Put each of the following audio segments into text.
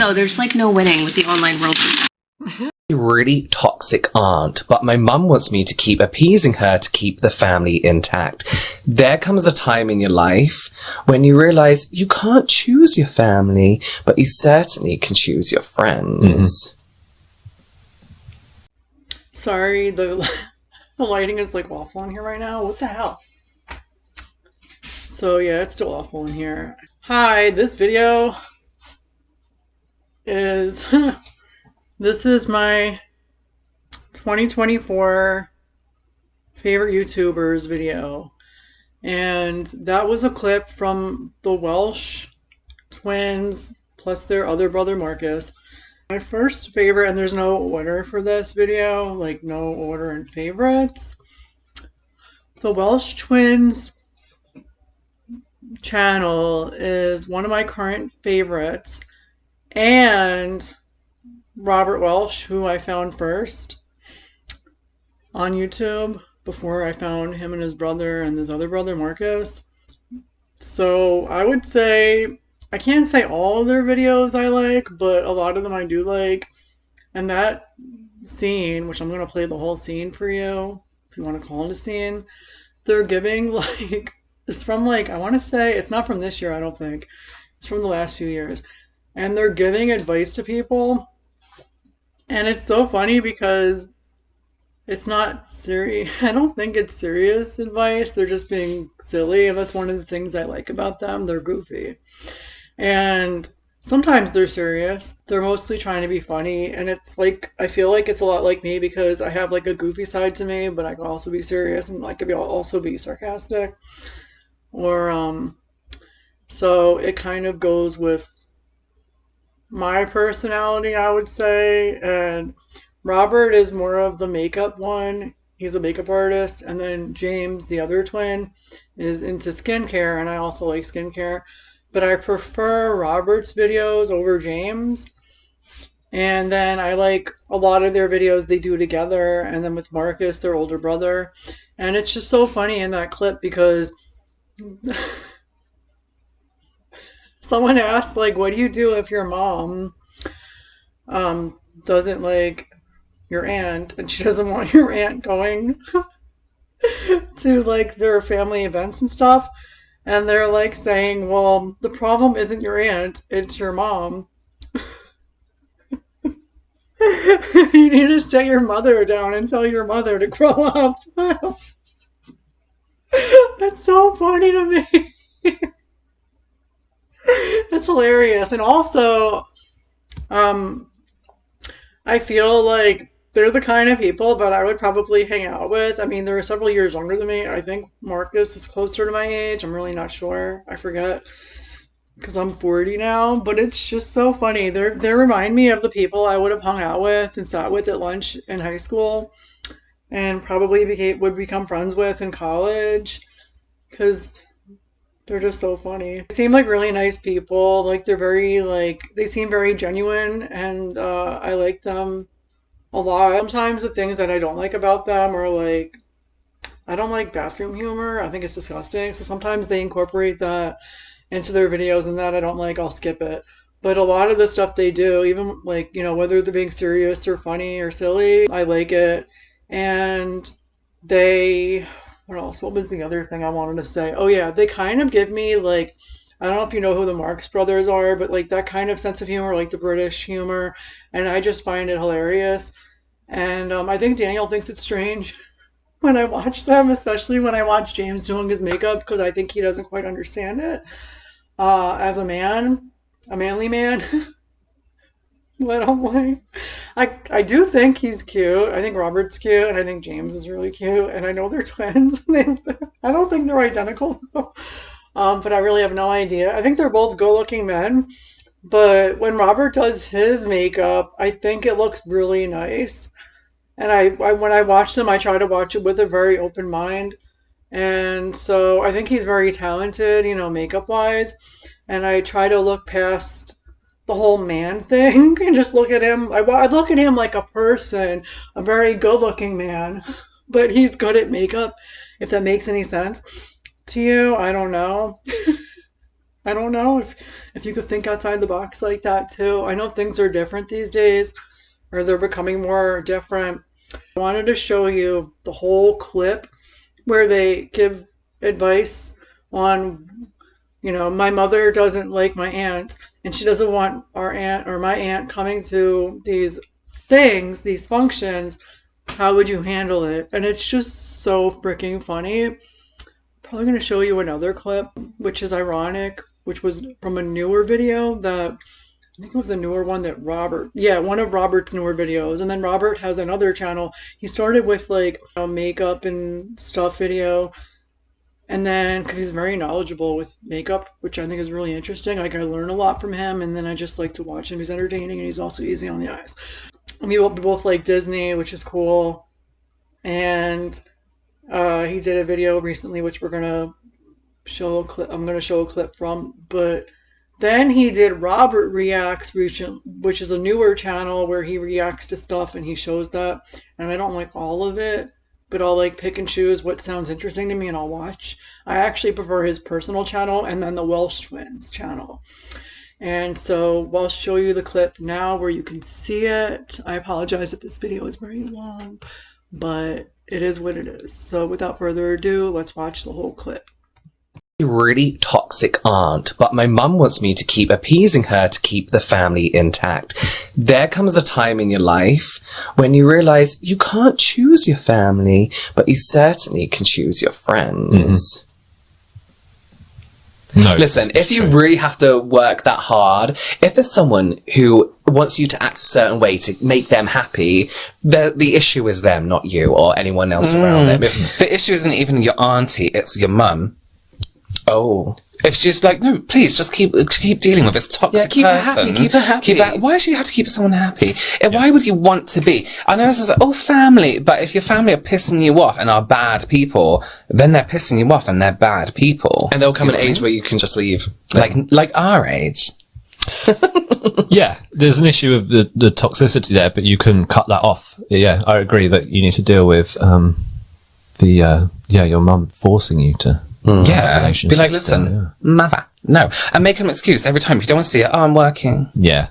So there's like no winning with the online world. Really toxic aunt, but my mum wants me to keep appeasing her to keep the family intact. There comes a time in your life when you realize you can't choose your family, but you certainly can choose your friends. Sorry, the lighting is like awful in here right now. What the hell? So yeah, it's still awful in here. Hi, this video is this is my 2024 favorite YouTubers video, and that was a clip from the Welsh Twins plus their other brother Marcus. My first favorite, and there's no order for this video, like no order in favorites. The Welsh Twins channel is one of my current favorites, and Robert Welsh, who I found first on YouTube before I found him and his brother and his other brother Marcus. So I would say, I can't say all of their videos I like, but a lot of them I do like. And that scene, which I'm going to play the whole scene for you, if you want to call it a scene, they're giving like, it's from like, I want to say, it's not from this year, I don't think. It's from the last few years. And they're giving advice to people. And it's so funny because it's not serious. I don't think it's serious advice. They're just being silly. And that's one of the things I like about them. They're goofy. And sometimes they're serious. They're mostly trying to be funny. And it's like, I feel like it's a lot like me because I have like a goofy side to me, but I can also be serious and I could also be sarcastic. Or, so it kind of goes with my personality, I would say. And Robert is more of the makeup one. He's a makeup artist. And then James, the other twin, is into skincare. And I also like skincare. But I prefer Robert's videos over James. And then I like a lot of their videos they do together. And then with Marcus, their older brother. And it's just so funny in that clip because someone asked, like, what do you do if your mom doesn't like your aunt and she doesn't want your aunt going to like their family events and stuff? And they're like saying, well, the problem isn't your aunt, it's your mom. You need to sit your mother down and tell your mother to grow up. That's so funny to me. It's hilarious. And also, I feel like they're the kind of people that I would probably hang out with. I mean, they're several years younger than me. I think Marcus is closer to my age. I'm really not sure. I forget because I'm 40 now. But it's just so funny. They remind me of the people I would have hung out with and sat with at lunch in high school and probably would become friends with in college because they're just so funny. They seem like really nice people. Like they're very they seem very genuine, and I like them a lot. Sometimes the things that I don't like about them are like, I don't like bathroom humor. I think it's disgusting. So sometimes they incorporate that into their videos, and that I don't like, I'll skip it. But a lot of the stuff they do, even like, you know, whether they're being serious or funny or silly, I like it. And what else? What was the other thing I wanted to say? Oh yeah, they kind of give me like, I don't know if you know who the Marx Brothers are, but like that kind of sense of humor, like the British humor, and I just find it hilarious. And I think Daniel thinks it's strange when I watch them, especially when I watch James doing his makeup, because I think he doesn't quite understand it. As a manly man. But I'm like, I do think he's cute. I think Robert's cute, and I think James is really cute, and I know they're twins. I don't think they're identical, but I really have no idea. I think they're both good-looking men, but when Robert does his makeup, I think it looks really nice. And I when I watch them, I try to watch it with a very open mind. And so I think he's very talented, you know, makeup-wise. And I try to look past the whole man thing and just look at him. I look at him like a person, a very good-looking man, but he's good at makeup, if that makes any sense to you. I don't know. I don't know if you could think outside the box like that too. I know things are different these days, or they're becoming more different. I wanted to show you the whole clip where they give advice on, my mother doesn't like my aunt, and she doesn't want our aunt or my aunt coming to these things, these functions. How would you handle it? And it's just so freaking funny. Probably going to show you another clip, which is ironic, which was from a newer video that I think it was a newer one that one of Robert's newer videos. And then Robert has another channel. He started with like makeup and stuff video. And then, because he's very knowledgeable with makeup, which I think is really interesting. Like, I learn a lot from him, and then I just like to watch him. He's entertaining, and he's also easy on the eyes. We both like Disney, which is cool. And he did a video recently, which we're going to show a clip. I'm going to show a clip from. But then he did Robert Reacts, which is a newer channel where he reacts to stuff, and he shows that. And I don't like all of it, but I'll like pick and choose what sounds interesting to me and I'll watch. I actually prefer his personal channel and then the Welsh Twins channel. And so I'll show you the clip now where you can see it. I apologize if this video is very long, but it is what it is. So without further ado, let's watch the whole clip. Really toxic aunt, but my mum wants me to keep appeasing her to keep the family intact. There comes a time in your life when you realize you can't choose your family, but you certainly can choose your friends. No. Listen, if you really have to work that hard, if there's someone who wants you to act a certain way to make them happy, the issue is them, not you or anyone else around them. The issue isn't even your auntie, it's your mum. Oh. If she's like, no, please, just keep dealing with this toxic keep her person. happy, keep her happy. Why should you have to keep someone happy? Why would you want to be? I know it's like, oh, family, but if your family are pissing you off and are bad people, then they're pissing you off and they're bad people. And there'll come an age where you can just leave. Like our age. Yeah, there's an issue of the toxicity there, but you can cut that off. Yeah, I agree that you need to deal with your mum forcing you to. Yeah, be like, listen, mother, no. And make an excuse every time. If you don't want to see it, oh, I'm working. Yeah.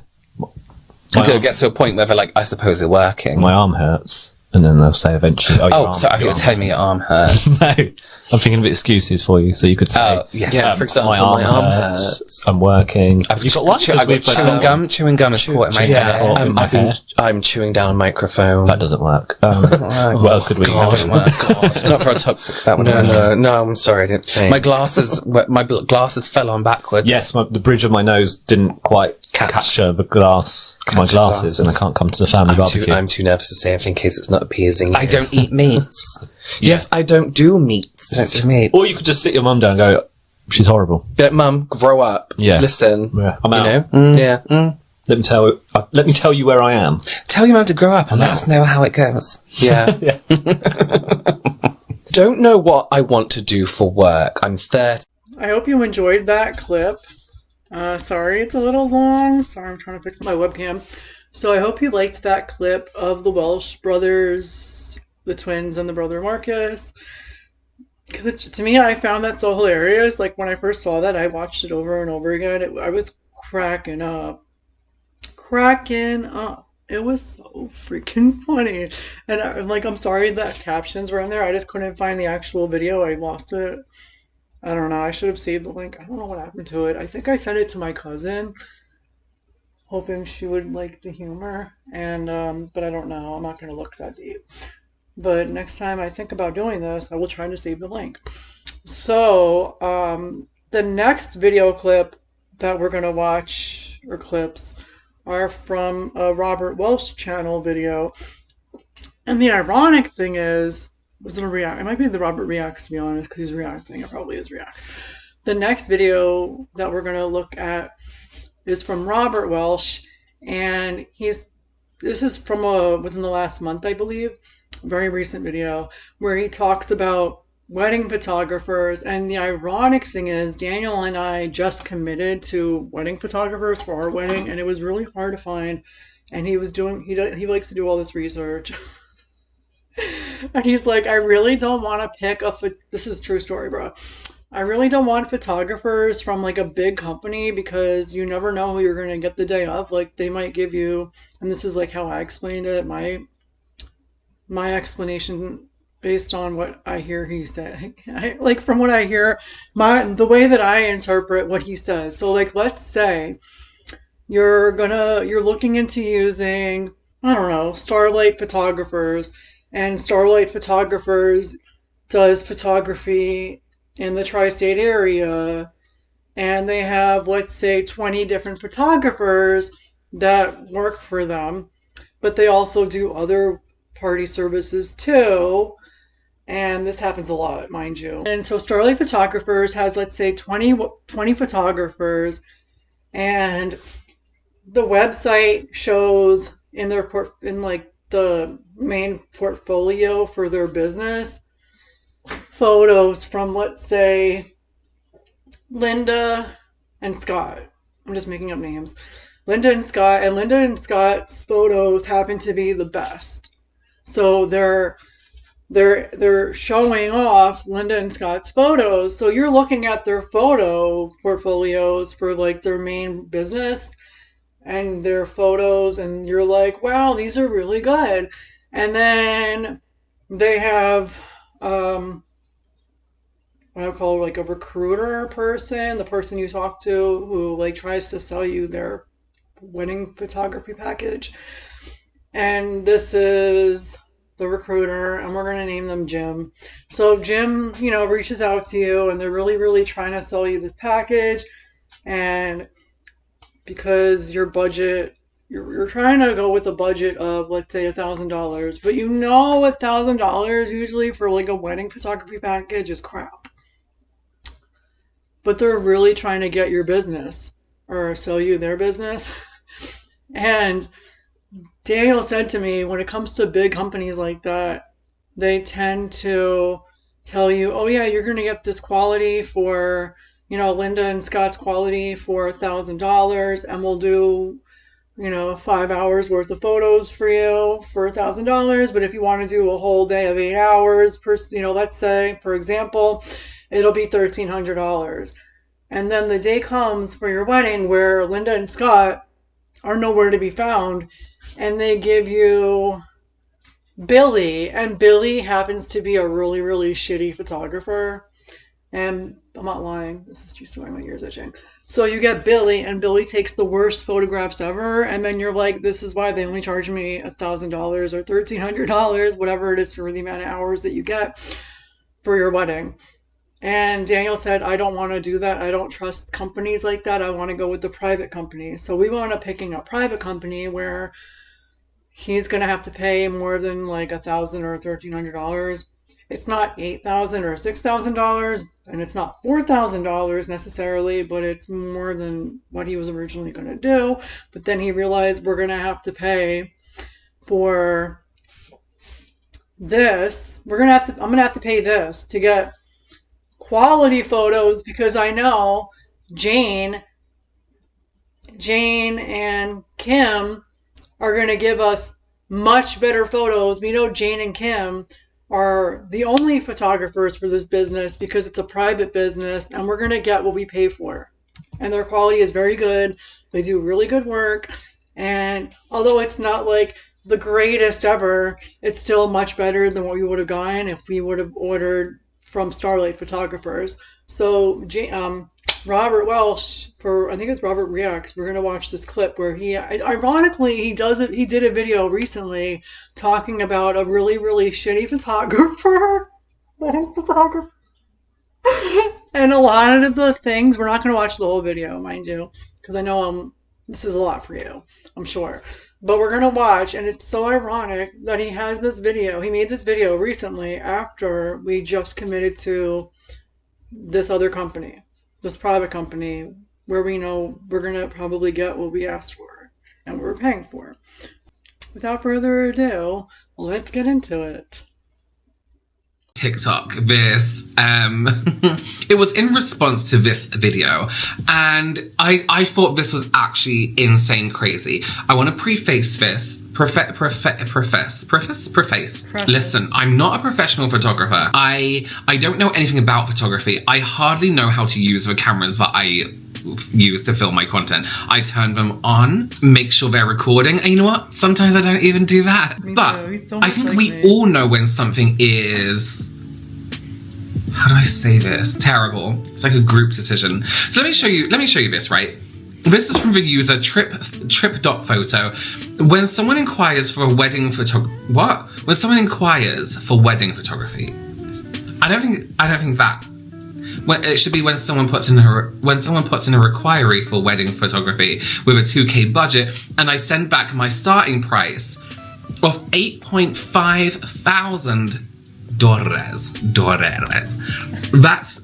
Until it gets to a point where they're like, I suppose you're working. My arm hurts. And then they'll say eventually, so I think you're telling me your arm hurts. No, I'm thinking of excuses for you. So you could say, oh, yes. Yeah, for example, my arm hurts. I'm working. You've got one? I've got chewing gum is caught in my hair. I'm chewing down a microphone. That doesn't work. What else could we have? God. Not for a toxic. That one. No, I'm sorry, I didn't think. My glasses fell on backwards. Yes, the bridge of my nose didn't quite capture the glass, my glasses, and I can't come to the family barbecue. I'm too nervous to say anything in case it's not appeasing. I don't eat meats. Yes, I don't do meats. I don't do meats. Or you could just sit your mum down and go, she's horrible. Be like, Mum, grow up. Yeah. Listen. Yeah. I'm out. Yeah. Let me tell you where I am. Tell your mum to grow up and let us know how it goes. Yeah. Yeah. Don't know what I want to do for work. I'm 30. I hope you enjoyed that clip. Sorry it's a little long. Sorry, I'm trying to fix my webcam. So I hope you liked that clip of the Welsh brothers, the twins and the brother Marcus. Because to me, I found that so hilarious. Like, when I first saw that, I watched it over and over again. I was cracking up. It was so freaking funny. And I'm sorry that captions were in there. I just couldn't find the actual video. I lost it. I don't know. I should have saved the link. I don't know what happened to it. I think I sent it to my cousin, hoping she would like the humor. And but I don't know. I'm not going to look that deep. But next time I think about doing this, I will try to save the link. So the next video clip that we're going to watch, or clips, are from a Robert Welsh channel video. And the ironic thing is, it might be the Robert Reacts, to be honest, because he's reacting. It probably is Reacts. The next video that we're going to look at is from Robert Welsh, and this is from within the last month, I believe, a very recent video, where he talks about wedding photographers. And the ironic thing is, Daniel and I just committed to wedding photographers for our wedding, and it was really hard to find. And he likes to do all this research. And he's like, I really don't want to pick this is a true story, bro. I really don't want photographers from like a big company because you never know who you're going to get the day of. Like they might give you, and this is like how I explained it, my explanation based on what I hear he said. Like from what I hear, the way that I interpret what he says. So like let's say you're looking into using, I don't know, Starlight Photographers, and Starlight Photographers does photography in the tri-state area, and they have, let's say, 20 different photographers that work for them, but they also do other party services too. And this happens a lot, mind you. And so Starlight Photographers has, let's say, 20 photographers, and the website shows in in like the main portfolio for their business photos from, let's say, Linda and Scott. I'm just making up names. Linda and Scott, and Linda and Scott's photos happen to be the best. So they're showing off Linda and Scott's photos. So you're looking at their photo portfolios for like their main business and their photos, and you're like, wow, these are really good. And then they have what I call like a recruiter person, the person you talk to who like tries to sell you their wedding photography package. And this is the recruiter, and we're going to name them Jim. So Jim, reaches out to you, and they're really, really trying to sell you this package. And because your budget, you're trying to go with a budget of, let's say, $1,000, but $1,000 usually for like a wedding photography package is crap. But they're really trying to get your business or sell you their business. And Daniel said to me, when it comes to big companies like that, they tend to tell you, oh yeah, you're going to get this quality for, Linda and Scott's quality for $1,000, and we'll do, 5 hours worth of photos for you for $1,000. But if you want to do a whole day of 8 hours, let's say, for example, it'll be $1,300. And then the day comes for your wedding where Linda and Scott are nowhere to be found, and they give you Billy, and Billy happens to be a really, really shitty photographer. And I'm not lying, this is true story, my ears itching. So you get Billy, and Billy takes the worst photographs ever, and then you're like, this is why they only charge me $1,000 or $1,300, whatever it is for the amount of hours that you get for your wedding. And Daniel said, I don't want to do that. I don't trust companies like that. I want to go with the private company. So we wound up picking a private company where he's going to have to pay more than like $1,000 or $1,300. It's not $8,000 or $6,000, and it's not $4,000 necessarily, but it's more than what he was originally going to do. But then he realized we're going to have to pay for this. I'm going to have to pay this to get quality photos, because I know Jane and Kim are going to give us much better photos. We know Jane and Kim are the only photographers for this business because it's a private business, and we're going to get what we pay for. And their quality is very good. They do really good work. And although it's not like the greatest ever, it's still much better than what we would have gotten if we would have ordered from Starlight Photographers. So Robert Welsh, I think it's Robert Reacts, we're going to watch this clip where he did a video recently talking about a really, really shitty photographer. And a lot of the things, we're not going to watch the whole video, mind you, because I know this is a lot for you, I'm sure. But we're going to watch, and it's so ironic that he has this video. He made this video recently after we just committed to this other company, this private company, where we know we're going to probably get what we asked for and what we're paying for. Without further ado, let's get into it. TikTok, this, it was in response to this video, and I thought this was actually insane crazy. I want to preface this. Preface. Listen, I'm not a professional photographer. I don't know anything about photography. I hardly know how to use the cameras that I use to film my content. I turn them on, make sure they're recording, and you know what? Sometimes I don't even do that. But I think we all know when something is, how do I say this? Terrible. It's like a group decision. So let me show you this, right? This is from the user trip.photo. When someone inquires for wedding photography, When someone inquires for wedding photography, I don't think that. It should be when someone puts in a requiree for wedding photography with a 2K budget, and I send back my starting price of $8,500. That's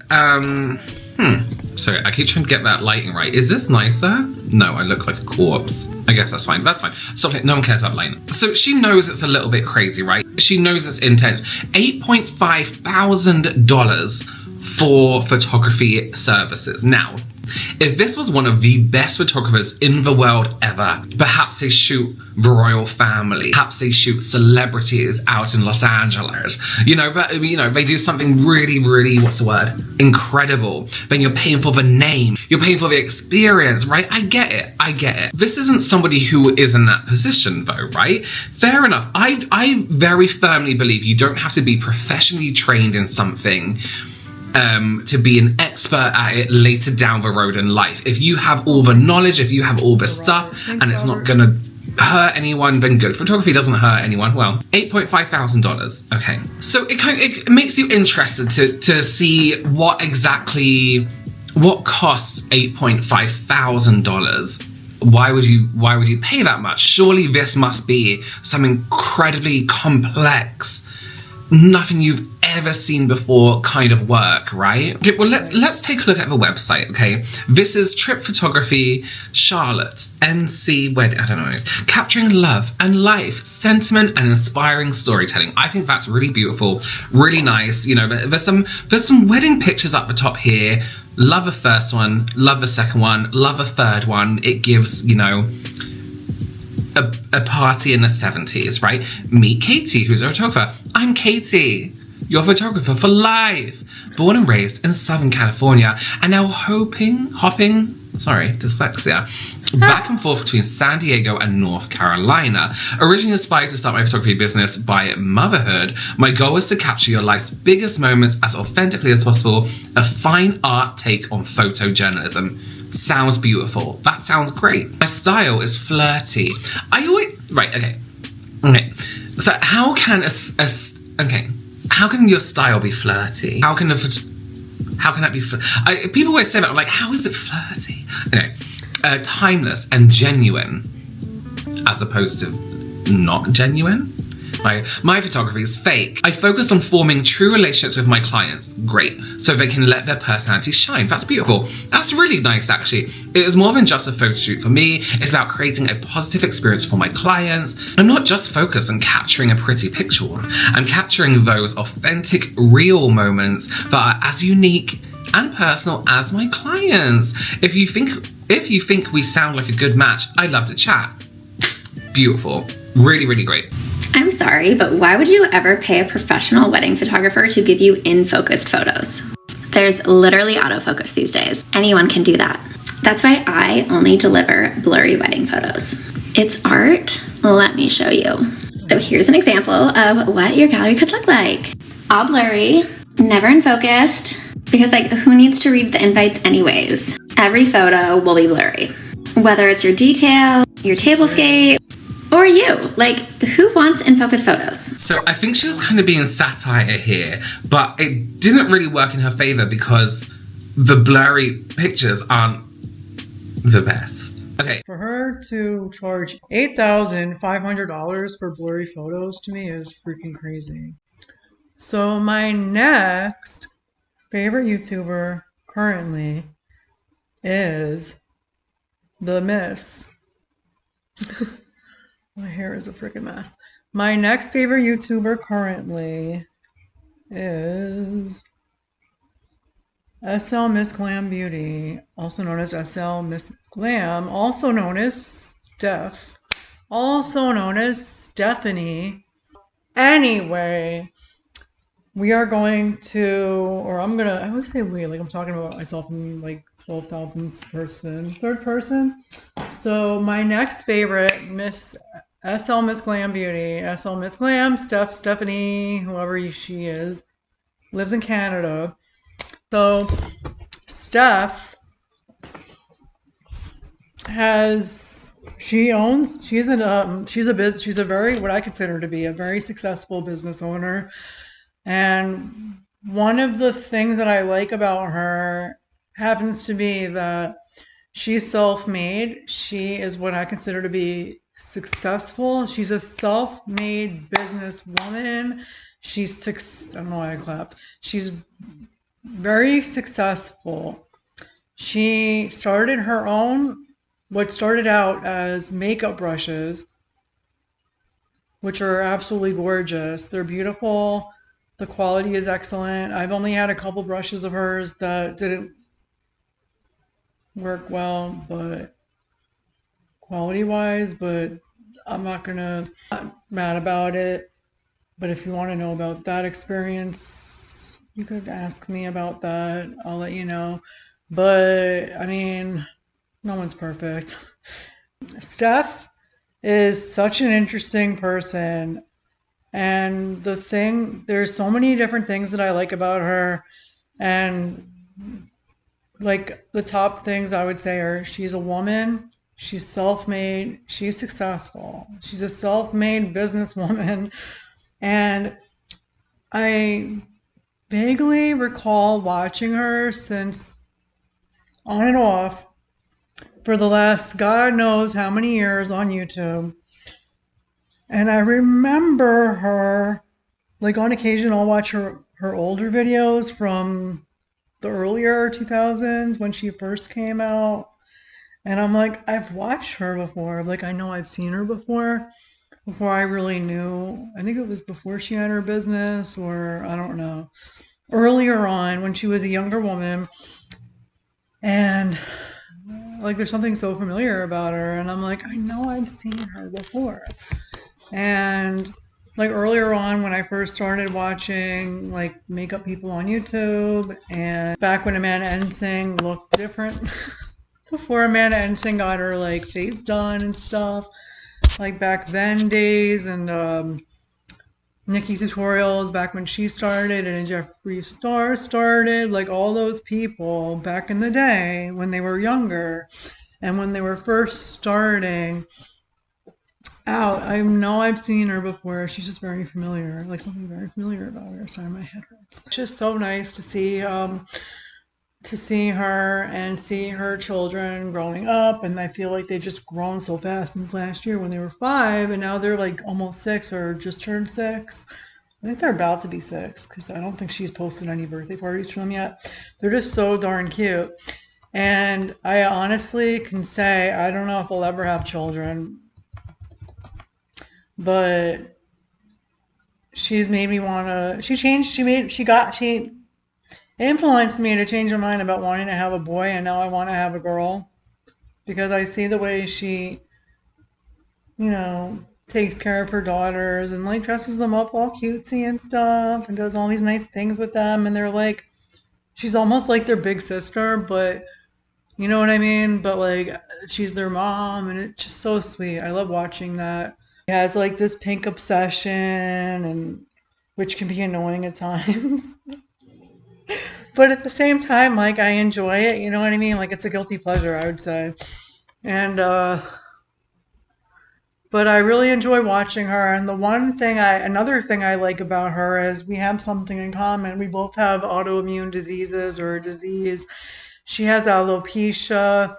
sorry, I keep trying to get that lighting right. Is this nicer? No, I look like a corpse. I guess that's fine. That's fine. Stop it. No one cares about lighting. So she knows it's a little bit crazy, right? She knows it's intense. $8,500 for photography services. Now, if this was one of the best photographers in the world ever, perhaps they shoot the royal family, perhaps they shoot celebrities out in Los Angeles, but they do something really, really, incredible. Then you're paying for the name, you're paying for the experience, right? I get it. This isn't somebody who is in that position though, right? Fair enough. I very firmly believe you don't have to be professionally trained in something to be an expert at it later down the road in life. If you have all the knowledge, if you have all the stuff, and it's not gonna hurt anyone, then good. Photography doesn't hurt anyone. Well, $8,500. Okay, so it makes you interested to see what costs $8,500. Why would you pay that much? Surely this must be some incredibly complex, nothing you've ever seen before kind of work, right? Okay, well, let's take a look at the website, okay? This is Trip Photography Charlotte, NC Wedding, I don't know, capturing love and life, sentiment and inspiring storytelling. I think that's really beautiful, really nice. There's some wedding pictures up the top here. Love the first one, love the second one, love the third one. It gives, a party in the 70s, right? Meet Katie, who's a photographer. I'm Katie, your photographer for life. Born and raised in Southern California, and now hopping, dyslexia, back and forth between San Diego and North Carolina. Originally inspired to start my photography business by motherhood, my goal was to capture your life's biggest moments as authentically as possible, a fine art take on photojournalism. Sounds beautiful. That sounds great. My style is flirty. Okay. So how can how can your style be flirty? How can that be? People always say that. I'm like, how is it flirty? Timeless and genuine, as opposed to not genuine. My photography is fake. I focus on forming true relationships with my clients. Great. So they can let their personality shine. That's beautiful. That's really nice, actually. It is more than just a photo shoot for me. It's about creating a positive experience for my clients. I'm not just focused on capturing a pretty picture. I'm capturing those authentic, real moments that are as unique and personal as my clients. If you think we sound like a good match, I'd love to chat. Beautiful. Really, really great. I'm sorry, but why would you ever pay a professional wedding photographer to give you in-focused photos? There's literally autofocus these days. Anyone can do that. That's why I only deliver blurry wedding photos. It's art. Let me show you. So here's an example of what your gallery could look like. All blurry, never in focused, because who needs to read the invites anyways? Every photo will be blurry. Whether it's your detail, your tablescape, or you. Who wants in-focus photos? So I think she was kind of being satire here, but it didn't really work in her favor because the blurry pictures aren't the best. Okay. For her to charge $8,500 for blurry photos to me is freaking crazy. So my next favorite YouTuber currently is the Miss. My hair is a freaking mess. My next favorite YouTuber currently is SL MissGlam Beauty, also known as SL MissGlam, also known as Steph, also known as Stephanie. Anyway, we are going to, or I always say we, like I'm talking about myself in like 12,000th person, third person. So my next favorite, Miss SL MissGlam Beauty, SL MissGlam, Stephanie, whoever she is, lives in Canada. So Steph she's a very, what I consider to be a very successful business owner. And one of the things that I like about her happens to be that she's self-made. She is what I consider to be successful. She's a self-made businesswoman. I don't know why I clapped. She's very successful. She started what started out as makeup brushes, which are absolutely gorgeous. They're beautiful. The quality is excellent. I've only had a couple brushes of hers that didn't work well, but quality-wise, but I'm not mad about it. But if you want to know about that experience, you could ask me about that. I'll let you know. But I mean, no one's perfect. Steph is such an interesting person. And there's so many different things that I like about her. And like the top things I would say are she's a woman, she's self-made, she's successful, she's a self-made businesswoman. And I vaguely recall watching her since on and off for the last God knows how many years on YouTube. And I remember her, like on occasion, I'll watch her older videos from the earlier 2000s when she first came out. And I'm like, I've watched her before. Like, I know I've seen her before I really knew. I think it was before she had her business, or I don't know. Earlier on when she was a younger woman. And like, there's something so familiar about her. And I'm like, I know I've seen her before. And like earlier on when I first started watching like makeup people on YouTube, and back when Amanda Ensing looked different, before Amanda Ensing got her like face done and stuff, like back then days, and Nikki Tutorials back when she started, and Jeffree Star started, like all those people back in the day when they were younger and when they were first starting out. I know I've seen her before. She's just very familiar, like something very familiar about her. Sorry, my head hurts. It's just so nice to see her and see her children growing up. And I feel like they've just grown so fast since last year when they were 5, and now they're like almost 6 or just turned 6. I think they're about to be 6 because I don't think she's posted any birthday parties for them yet. They're just so darn cute. And I honestly can say I don't know if I'll ever have children, but she's made me want to, she influenced me to change my mind about wanting to have a boy, and now I want to have a girl because I see the way she, takes care of her daughters and like dresses them up all cutesy and stuff and does all these nice things with them. And they're like, she's almost like their big sister, but you know what I mean? But like, she's their mom, and it's just so sweet. I love watching that. He has like this pink obsession, and which can be annoying at times. But at the same time, like I enjoy it, you know what I mean? Like it's a guilty pleasure, I would say. And but I really enjoy watching her. And another thing I like about her is we have something in common. We both have autoimmune diseases or a disease. She has alopecia,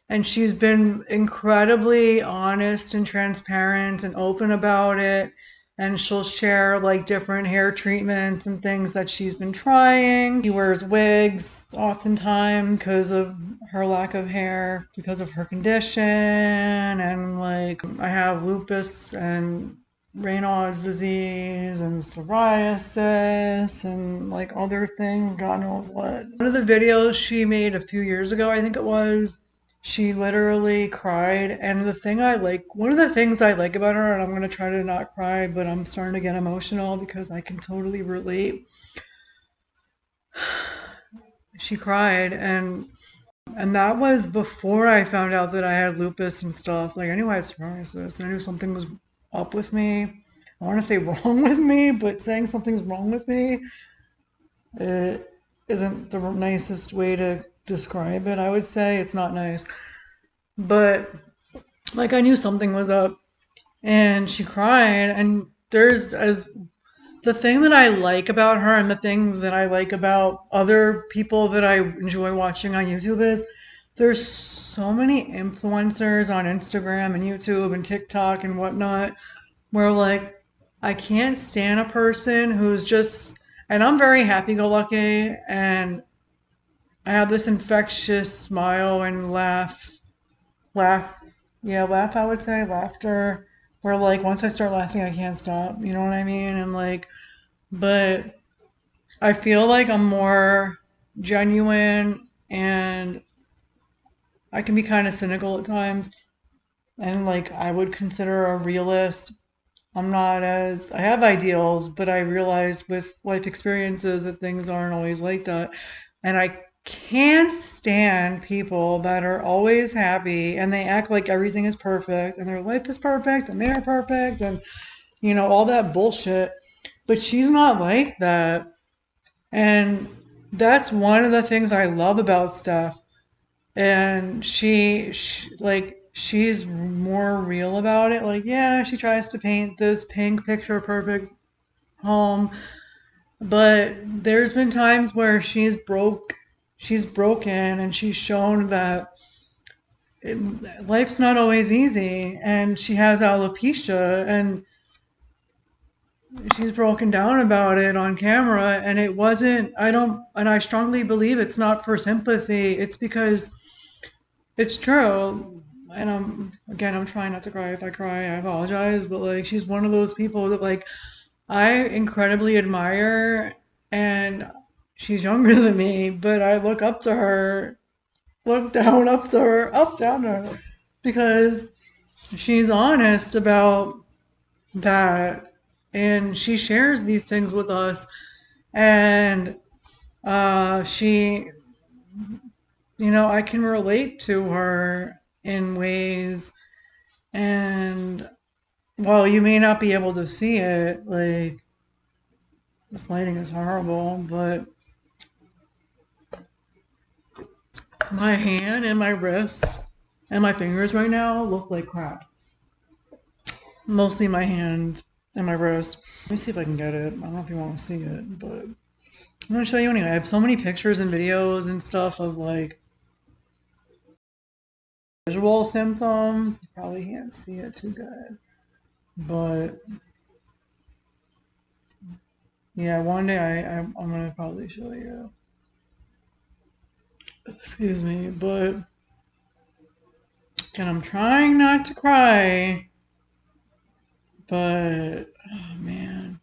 and she's been incredibly honest and transparent and open about it. And she'll share like different hair treatments and things that she's been trying. She wears wigs oftentimes because of her lack of hair, because of her condition. And like I have lupus, and Raynaud's disease and psoriasis and like other things, God knows what. One of the videos she made a few years ago, I think it was, she literally cried. And one of the things I like about her, and I'm going to try to not cry, but I'm starting to get emotional because I can totally relate. She cried, and that was before I found out that I had lupus and stuff. Like, I knew I had psoriasis, and I knew something was up with me. I want to say wrong with me, but saying something's wrong with me, it isn't the nicest way to describe it. I would say it's not nice. But, like, I knew something was up, and she cried, and the thing that I like about her and the things that I like about other people that I enjoy watching on YouTube is there's so many influencers on Instagram and YouTube and TikTok and whatnot where like I can't stand a person who's just, and I'm very happy-go-lucky and I have this infectious smile and laugh, yeah, laugh, I would say, laughter, where like once I start laughing, I can't stop, you know what I mean? And like, but I feel like I'm more genuine and I can be kind of cynical at times. And like, I would consider a realist. I have ideals, but I realize with life experiences that things aren't always like that. And I can't stand people that are always happy and they act like everything is perfect and their life is perfect and they're perfect and, all that bullshit. But she's not like that. And that's one of the things I love about Steph. And she's more real about it. Like, yeah, she tries to paint this pink picture perfect home, but there's been times where she's broken, and she's shown that life's not always easy. And she has alopecia, and she's broken down about it on camera, and it wasn't, and I strongly believe it's not for sympathy. It's because it's true. And I'm trying not to cry. If I cry, I apologize. But like, she's one of those people that like I incredibly admire, and she's younger than me, but I look up to her, look down up to her, up down to her, because she's honest about that, and she shares these things with us, and she, I can relate to her in ways, and while you may not be able to see it, like, this lighting is horrible, but my hand and my wrists and my fingers right now look like crap. Mostly my hand and my wrist. Let me see if I can get it. I don't know if you want to see it, but I'm going to show you anyway. I have so many pictures and videos and stuff of like visual symptoms. You probably can't see it too good. But yeah, one day I'm going to probably show you. Excuse me, but again, I'm trying not to cry. But, oh man.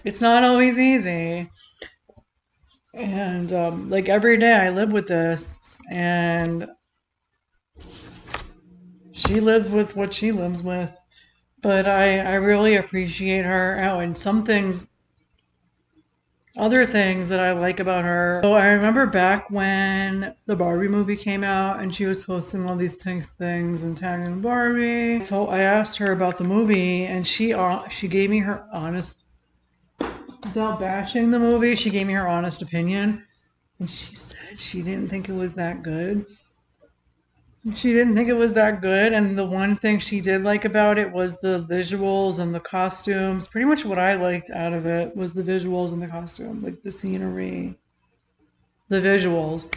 It's not always easy. And like every day I live with this, and she lives with what she lives with. But I really appreciate her. Oh, and other things that I like about her. So I remember back when the Barbie movie came out and she was posting all these things and tagging Barbie. So I asked her about the movie, and she gave me her honest, without bashing the movie, she gave me her honest opinion. And she said she didn't think it was that good. She didn't think it was that good, and the one thing she did like about it was the visuals and the costumes. Pretty much what I liked out of it was the visuals and the costume, like the scenery, the visuals.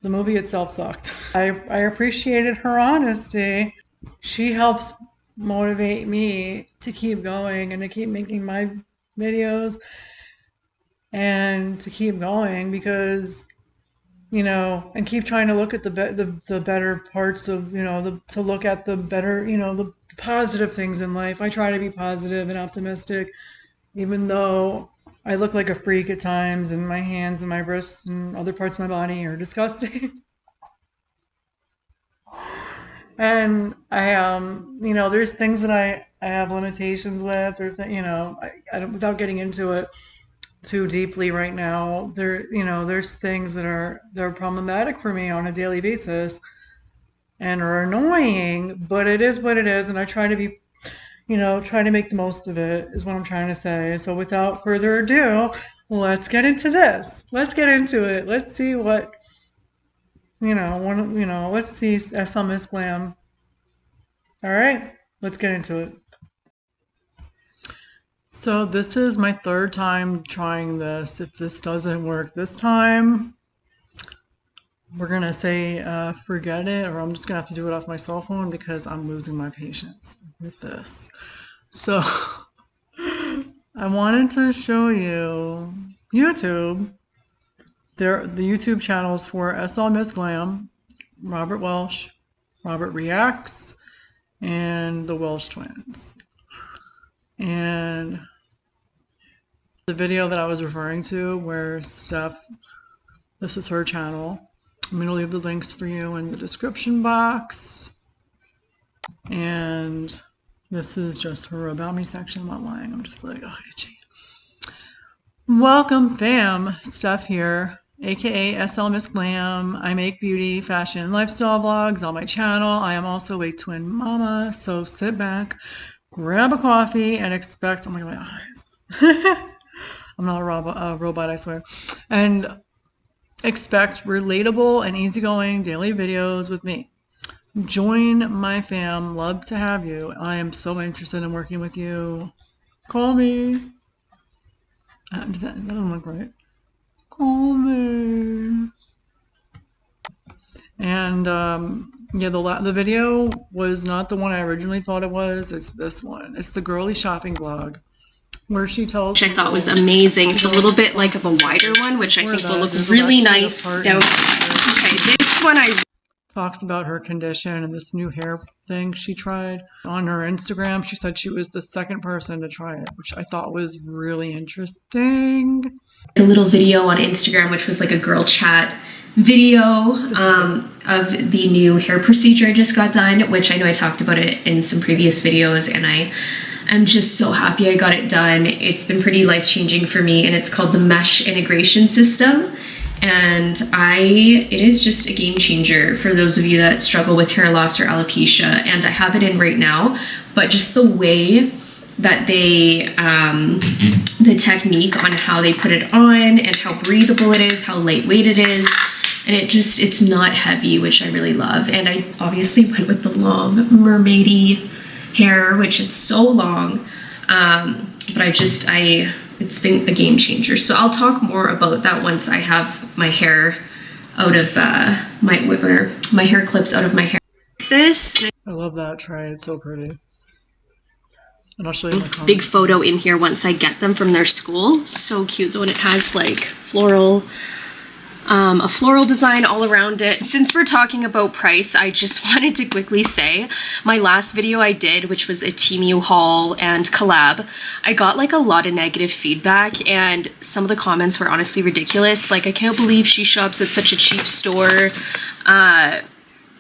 The movie itself sucked. I appreciated her honesty. She helps motivate me to keep going and to keep making my videos and to keep going, because and keep trying to look at the better parts of, to look at the better, the positive things in life. I try to be positive and optimistic, even though I look like a freak at times, and my hands and my wrists and other parts of my body are disgusting. And there's things that I have limitations with, or I don't, without getting into it too deeply right now, there's things they're problematic for me on a daily basis and are annoying, but it is what it is, and I try to be, try to make the most of it, is what I'm trying to say. So without further ado, let's get into this. Let's get into it. Let's see what, let's see SL MissGlam. All right, let's get into it. So this is my third time trying this. If this doesn't work this time, we're going to say forget it, or I'm just going to have to do it off my cell phone because I'm losing my patience with this. So I wanted to show you YouTube. The YouTube channels for SL MissGlam, Robert Welsh, Robert Reacts, and the Welsh Twins. And the video that I was referring to where Steph, this is her channel. I'm going to leave the links for you in the description box. And this is just her About Me section. I'm not lying. I'm just like, oh, itchy. Welcome, fam. Steph here, aka SL MissGlam. I make beauty, fashion, and lifestyle vlogs on my channel. I am also a twin mama, so sit back, grab a coffee, and expect, oh my God, my eyes. I'm not a robot, I swear. And expect relatable and easygoing daily videos with me. Join my fam. Love to have you. I am so interested in working with you. Call me. That doesn't look right. Call me. And yeah, the video was not the one I originally thought it was. It's this one. It's the girly shopping vlog, where she tells. Which I thought was amazing. It's a little bit like of a wider one, which I think will look really nice down. Okay, this one I talks about her condition and this new hair thing she tried. On her Instagram, she said she was the second person to try it, which I thought was really interesting. a little video on Instagram, which was like a girl chat video of the new hair procedure I just got done, which I know I talked about it in some previous videos, and I'm just so happy I got it done. It's been pretty life-changing for me, and it's called the Mesh Integration System. And it is just a game changer for those of you that struggle with hair loss or alopecia. And I have it in right now, but just the way that they, the technique on how they put it on and how breathable it is, how lightweight it is. And it's not heavy, which I really love. And I obviously went with the long mermaidy hair, which it's so long. But it's been a game changer. So I'll talk more about that once I have my hair out of my hair clips out of my hair. I love that. Try it. It's so pretty. And I'll show you my comment. Big photo in here once I get them from their school. So cute though, and it has like floral, a floral design all around it. Since we're talking about price, I just wanted to quickly say my last video I did, which was a Temu haul and collab, I got like a lot of negative feedback, and some of the comments were honestly ridiculous. Like, I can't believe she shops at such a cheap store.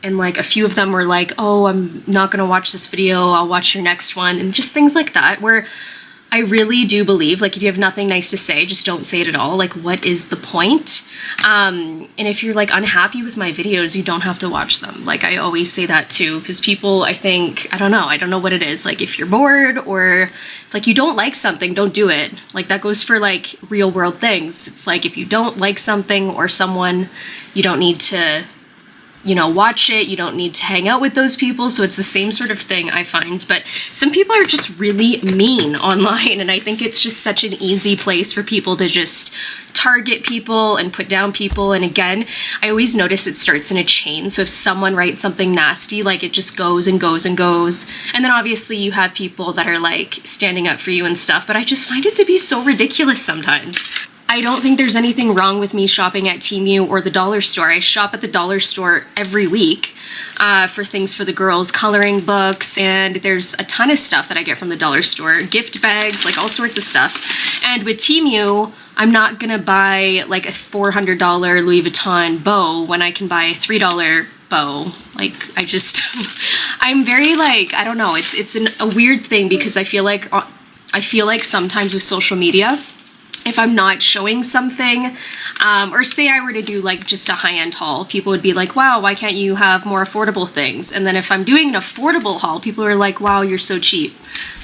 And like a few of them were like, oh, I'm not gonna watch this video, I'll watch your next one, and just things like that, where I really do believe, like, if you have nothing nice to say, just don't say it at all. Like, what is the point? And if you're like unhappy with my videos, you don't have to watch them. Like, I always say that too, because people, I don't know what it is. Like, if you're bored or like you don't like something, don't do it. Like, that goes for like real world things. It's like, if you don't like something or someone, you don't need to, watch it. You don't need to hang out with those people. So it's the same sort of thing, I find. But some people are just really mean online, and I think it's just such an easy place for people to just target people and put down people. And again, I always notice it starts in a chain. So if someone writes something nasty, like, it just goes and goes and goes. And then obviously you have people that are like standing up for you and stuff, but I just find it to be so ridiculous sometimes. I don't think there's anything wrong with me shopping at Temu or the dollar store. I shop at the dollar store every week for things for the girls, coloring books, and there's a ton of stuff that I get from the dollar store, gift bags, like all sorts of stuff. And with Temu, I'm not gonna buy like a $400 Louis Vuitton bow when I can buy a $3 bow. Like, I'm very like, I don't know, it's a weird thing because I feel like sometimes with social media, if I'm not showing something, or say I were to do like just a high-end haul, people would be like, wow, why can't you have more affordable things? And then if I'm doing an affordable haul, people are like, wow, you're so cheap.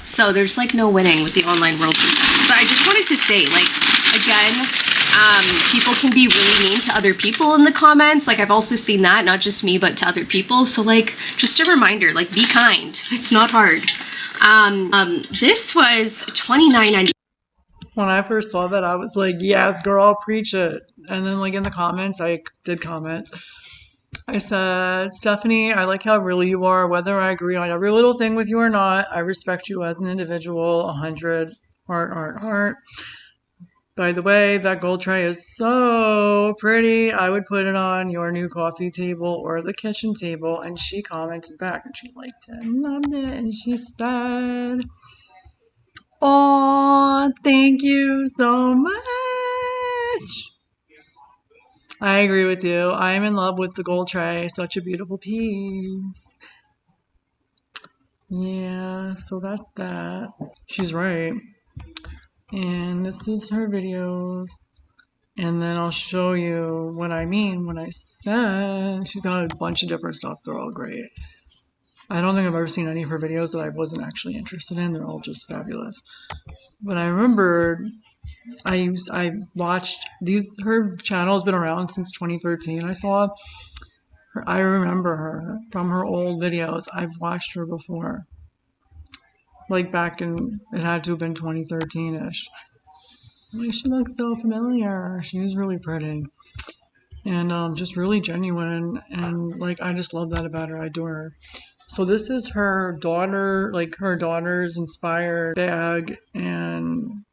So there's like no winning with the online world sometimes. But I just wanted to say, like, again, people can be really mean to other people in the comments. Like, I've also seen that, not just me, but to other people. So like, just a reminder, like, be kind. It's not hard. This was $29.90. When I first saw that, I was like, yes, girl, preach it. And then, like, in the comments, I did comment. I said, Stephanie, I like how real you are. Whether I agree on every little thing with you or not, I respect you as an individual. 100, heart, heart, heart. By the way, that gold tray is so pretty. I would put it on your new coffee table or the kitchen table. And she commented back, and she liked it and loved it. And she said, oh, thank you so much. I agree with you. I'm in love with the gold tray. Such a beautiful piece. Yeah, so that's that. She's right. And this is her videos. And then I'll show you what I mean when I said she's got a bunch of different stuff. They're all great. I don't think I've ever seen any of her videos that I wasn't actually interested in. They're all just fabulous. But I remembered I watched these. Her channel has been around since 2013. I remember her from her old videos. I've watched her before, like back in, it had to have been 2013-ish. Like, she looks so familiar. She was really pretty and just really genuine, and like I just love that about her. I adore her. So this is her daughter, like her daughter's inspired bag, and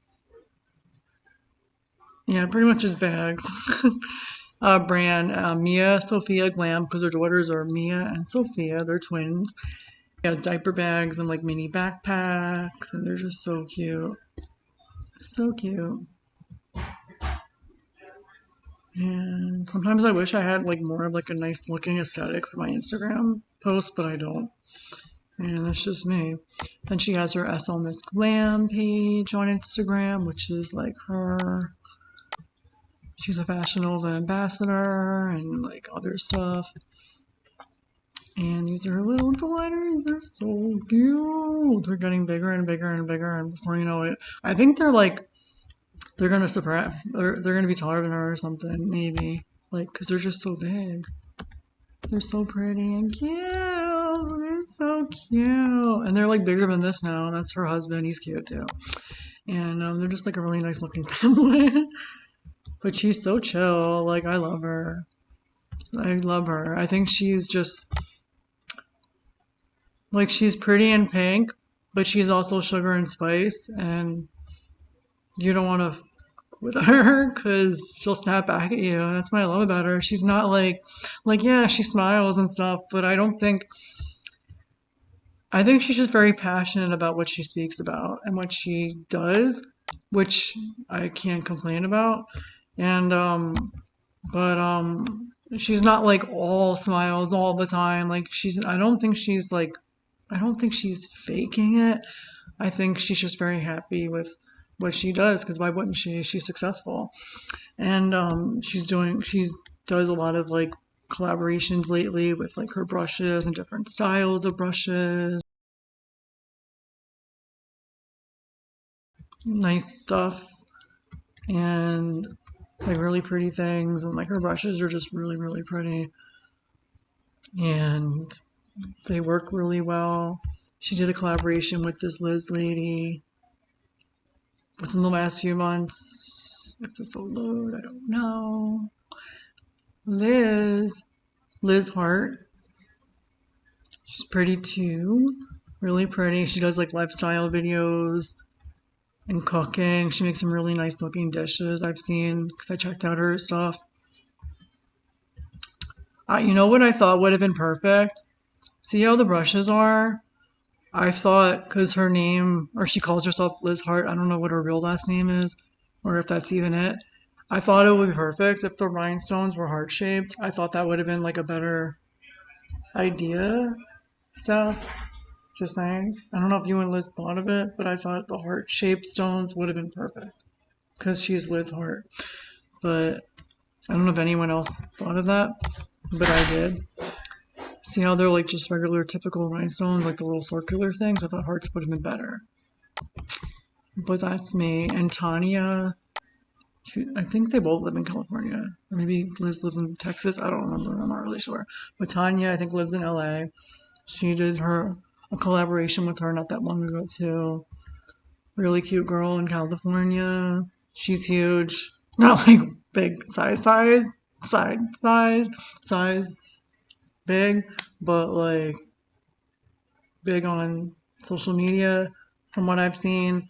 yeah, pretty much just bags. Brand Mia Sophia Glam, because her daughters are Mia and Sophia. They're twins. Yeah, diaper bags and like mini backpacks, and they're just so cute. So cute. And sometimes I wish I had like more of like a nice looking aesthetic for my Instagram post, but I don't. And that's just me. And she has her SLMISSGLAM page on Instagram, which is like her. She's a Fashion Nova ambassador and like other stuff. And these are her little daughters. They're so cute. They're getting bigger and bigger and bigger. And before you know it, I think they're gonna surprise. They're gonna be taller than her or something, maybe. Like, cause they're just so big. They're so pretty and cute. They're so cute. And they're like bigger than this now. That's her husband. He's cute too. And they're just like a really nice looking family. But she's so chill. Like, I love her. I love her. I think she's just like, she's pretty and pink, but she's also sugar and spice. And you don't want to with her because she'll snap back at you. And that's what I love about her. She's not like, yeah, she smiles and stuff, but I think she's just very passionate about what she speaks about and what she does, which I can't complain about. And, but she's not like all smiles all the time. Like, I don't think she's faking it. I think she's just very happy with what she does, because why wouldn't she? She's successful. And she does a lot of like collaborations lately with like her brushes and different styles of brushes. Nice stuff and like really pretty things, and like her brushes are just really, really pretty. And they work really well. She did a collaboration with this Liz lady within the last few months. If this will load, I don't know. Liz Hart. She's pretty too. Really pretty. She does like lifestyle videos. and cooking. She makes some really nice looking dishes I've seen because I checked out her stuff. You know what I thought would have been perfect? See how the brushes are? I thought, because her name, or she calls herself Liz Hart, I don't know what her real last name is, or if that's even it. I thought it would be perfect if the rhinestones were heart-shaped. I thought that would have been like a better idea, stuff. Just saying. I don't know if you and Liz thought of it, but I thought the heart-shaped stones would have been perfect. Because she's Liz Hart. But I don't know if anyone else thought of that, but I did. See how they're like just regular typical rhinestones, like the little circular things? I thought hearts would have been better. But that's me. And Tanya, I think they both live in California. Or maybe Liz lives in Texas. I don't remember. I'm not really sure. But Tanya, I think, lives in LA. She did a collaboration with her not that long ago, too. Really cute girl in California. She's huge. Not like big size, big, but like big on social media from what I've seen.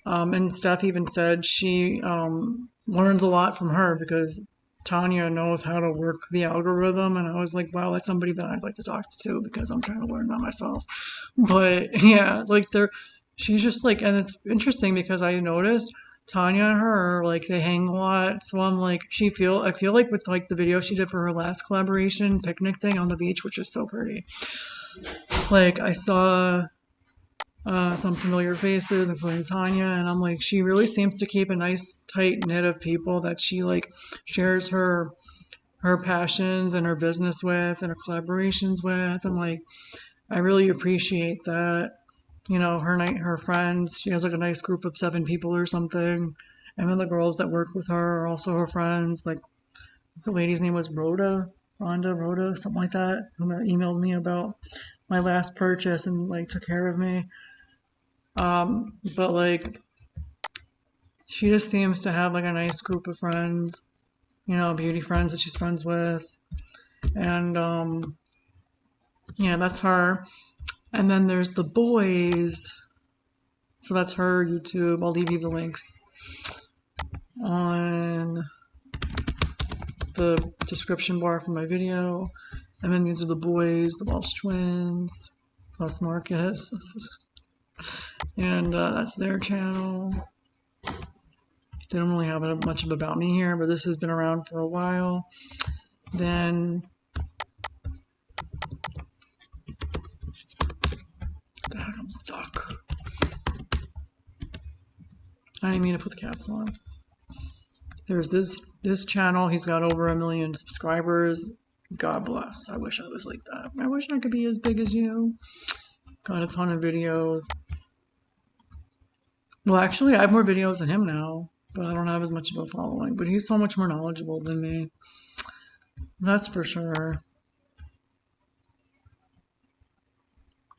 And Steph even said she learns a lot from her because Tanya knows how to work the algorithm. And I was like, wow, that's somebody that I'd like to talk to because I'm trying to learn that myself. But yeah, like she's just like, and it's interesting because I noticed Tanya and her, like they hang a lot. So I'm like, I feel like with like the video she did for her last collaboration picnic thing on the beach, which is so pretty. Like I saw some familiar faces, including Tanya, and I'm like, she really seems to keep a nice tight knit of people that she like shares her passions and her business with and her collaborations with. And like, I really appreciate that. You know, her friends, she has like a nice group of 7 people or something. And then the girls that work with her are also her friends. Like the lady's name was Rhoda, something like that, who emailed me about my last purchase and like took care of me. But like, she just seems to have like a nice group of friends, you know, beauty friends that she's friends with. And yeah, that's her. And then there's the boys. So that's her YouTube. I'll leave you the links on the description bar for my video. And then these are the boys, the Welsh Twins, plus Marcus. And that's their channel. They don't really have much of about me here, but this has been around for a while. Then the heck, I'm stuck. I didn't mean to put the caps on. There's this channel. He's got over 1 million subscribers. God bless. I wish I was like that. I wish I could be as big as you. Got a ton of videos. Well, actually, I have more videos than him now, but I don't have as much of a following. But he's so much more knowledgeable than me. That's for sure.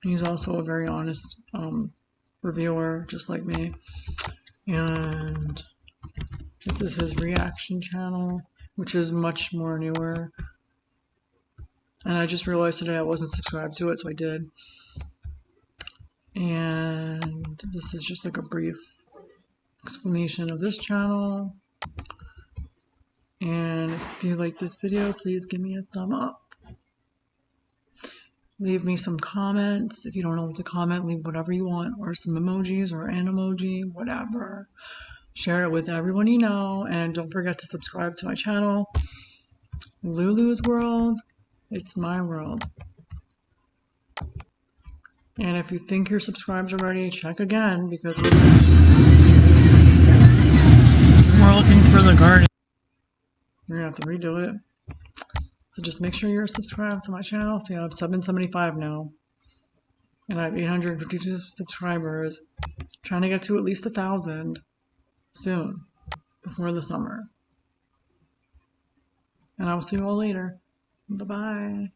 He's also a very honest reviewer, just like me. And this is his reaction channel, which is much more newer. And I just realized today I wasn't subscribed to it, so I did. And this is just like a brief explanation of this channel. And if you like this video, please give me a thumb up. Leave me some comments. If you don't know what to comment, leave whatever you want, or some emojis or an emoji, whatever. Share it with everyone you know, and don't forget to subscribe to my channel. Lulu's World, it's my world. And if you think you're subscribed already, check again, because we're looking for the garden. You're gonna have to redo it. So just make sure you're subscribed to my channel. See, I have 775 now. And I have 852 subscribers. Trying to get to at least 1,000 soon, before the summer. And I will see you all later. Bye-bye.